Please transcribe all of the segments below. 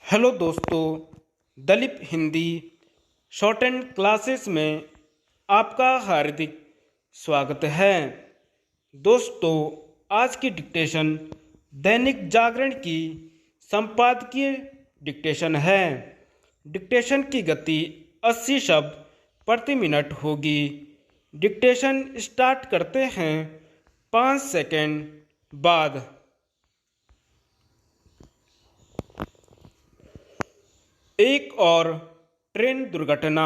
Hello दोस्तों, Dalip Hindi shorthand classes में आपका हार्दिक स्वागत है। दोस्तों, आज की डिक्टेशन दैनिक जागरण की संपादकीय डिक्टेशन है। डिक्टेशन की गति 80 शब्द प्रति मिनट होगी। डिक्टेशन स्टार्ट करते हैं 5 सेकंड बाद। एक और ट्रेन दुर्घटना।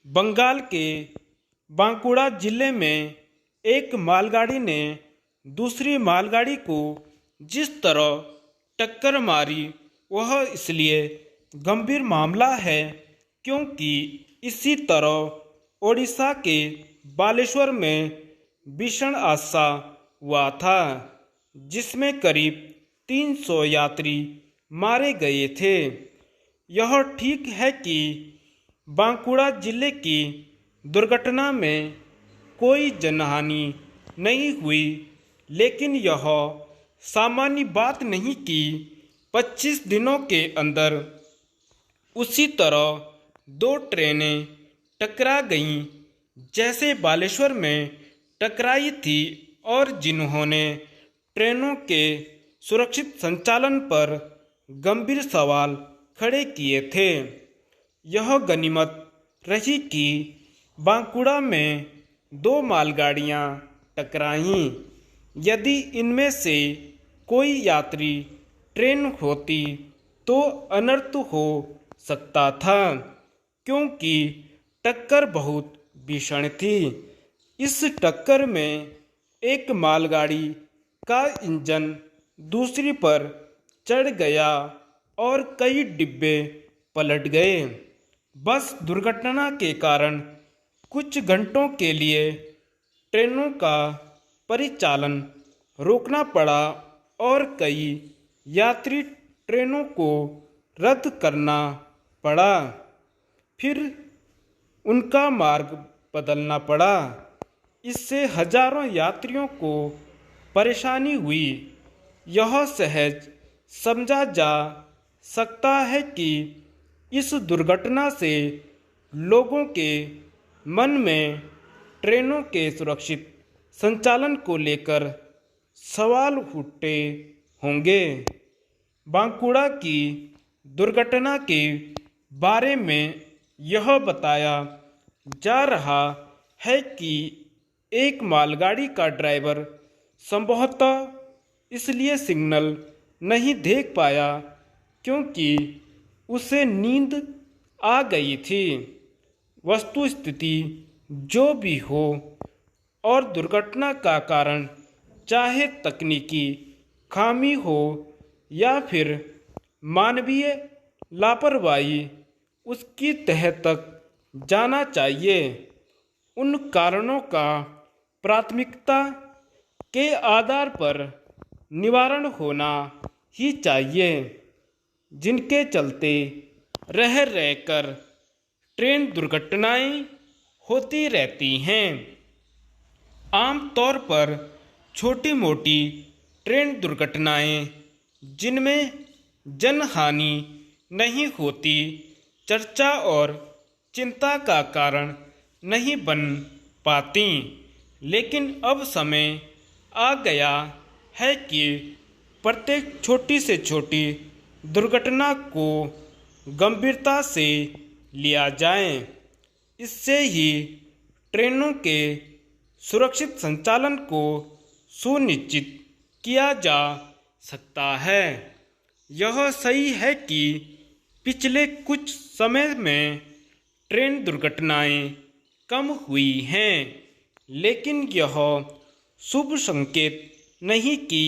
बंगाल के बांकुड़ा जिले में एक मालगाड़ी ने दूसरी मालगाड़ी को जिस तरह टक्कर मारी वह इसलिए गंभीर मामला है क्योंकि इसी तरह ओडिशा के बालेश्वर में भीषण हादसा हुआ था जिसमें करीब 300 यात्री मारे गए थे। यह ठीक है कि बांकुड़ा जिले की दुर्घटना में कोई जनहानि नहीं हुई, लेकिन यह सामान्य बात नहीं कि 25 दिनों के अंदर उसी तरह दो ट्रेनें टकरा गईं जैसे बालेश्वर में टकराई थी और जिन्होंने ट्रेनों के सुरक्षित संचालन पर गंभीर सवाल खड़े किए थे। यह गनीमत रही कि बांकुड़ा में दो मालगाड़ियां टकराईं। यदि इनमें से कोई यात्री ट्रेन होती तो अनर्थ हो सकता था क्योंकि टक्कर बहुत भीषण थी। इस टक्कर में एक मालगाड़ी का इंजन दूसरी पर चढ़ गया और कई डिब्बे पलट गए। बस दुर्घटना के कारण कुछ घंटों के लिए ट्रेनों का परिचालन रोकना पड़ा और कई यात्री ट्रेनों को रद्द करना पड़ा, फिर उनका मार्ग बदलना पड़ा। इससे हजारों यात्रियों को परेशानी हुई। यह सहज समझा जा सकता है कि इस दुर्घटना से लोगों के मन में ट्रेनों के सुरक्षित संचालन को लेकर सवाल उठते होंगे। बांकुड़ा की दुर्घटना के बारे में यह बताया जा रहा है कि एक मालगाड़ी का ड्राइवर संभवतः इसलिए सिग्नल नहीं देख पाया क्योंकि उसे नींद आ गई थी। वस्तुस्थिति जो भी हो और दुर्घटना का कारण चाहे तकनीकी खामी हो या फिर मानवीय लापरवाही, उसकी तह तक जाना चाहिए। उन कारणों का प्राथमिकता के आधार पर निवारण होना ही चाहिए जिनके चलते रह रहकर ट्रेन दुर्घटनाएं होती रहती हैं। आमतौर पर छोटी मोटी ट्रेन दुर्घटनाएं जिनमें जनहानि नहीं होती चर्चा और चिंता का कारण नहीं बन पाती, लेकिन अब समय आ गया है कि प्रत्येक छोटी से छोटी दुर्घटना को गंभीरता से लिया जाए। इससे ही ट्रेनों के सुरक्षित संचालन को सुनिश्चित किया जा सकता है। यह सही है कि पिछले कुछ समय में ट्रेन दुर्घटनाएं कम हुई हैं, लेकिन यह शुभ संकेत नहीं कि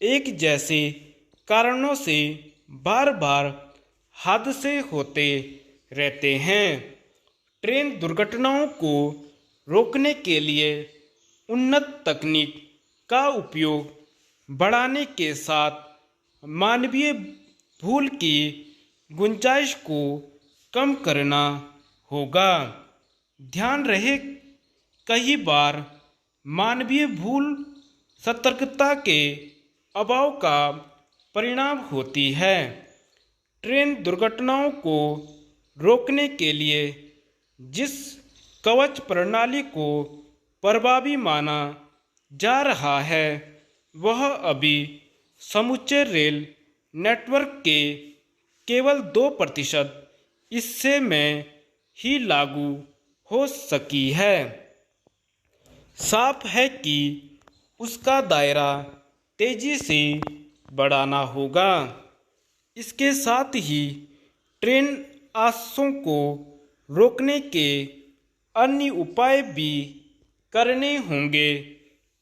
एक जैसे कारणों से बार बार हादसे होते रहते हैं। ट्रेन दुर्घटनाओं को रोकने के लिए उन्नत तकनीक का उपयोग बढ़ाने के साथ मानवीय भूल की गुंजाइश को कम करना होगा। ध्यान रहे, कई बार मानवीय भूल सतर्कता के अभाव का परिणाम होती है। ट्रेन दुर्घटनाओं को रोकने के लिए जिस कवच प्रणाली को प्रभावी माना जा रहा है वह अभी समूचे रेल नेटवर्क के केवल 2% हिस्से में ही लागू हो सकी है। साफ है कि उसका दायरा तेजी से बढ़ाना होगा। इसके साथ ही ट्रेन हादसों को रोकने के अन्य उपाय भी करने होंगे,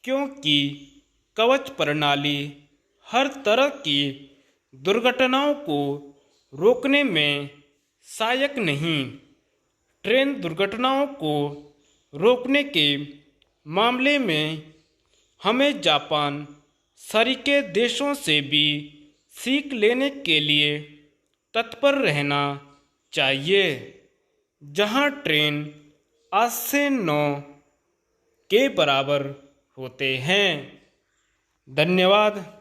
क्योंकि कवच प्रणाली हर तरह की दुर्घटनाओं को रोकने में सहायक नहीं। ट्रेन दुर्घटनाओं को रोकने के मामले में हमें जापान सरीके देशों से भी सीख लेने के लिए तत्पर रहना चाहिए, जहां ट्रेन 8 से 9 के बराबर होते हैं। धन्यवाद।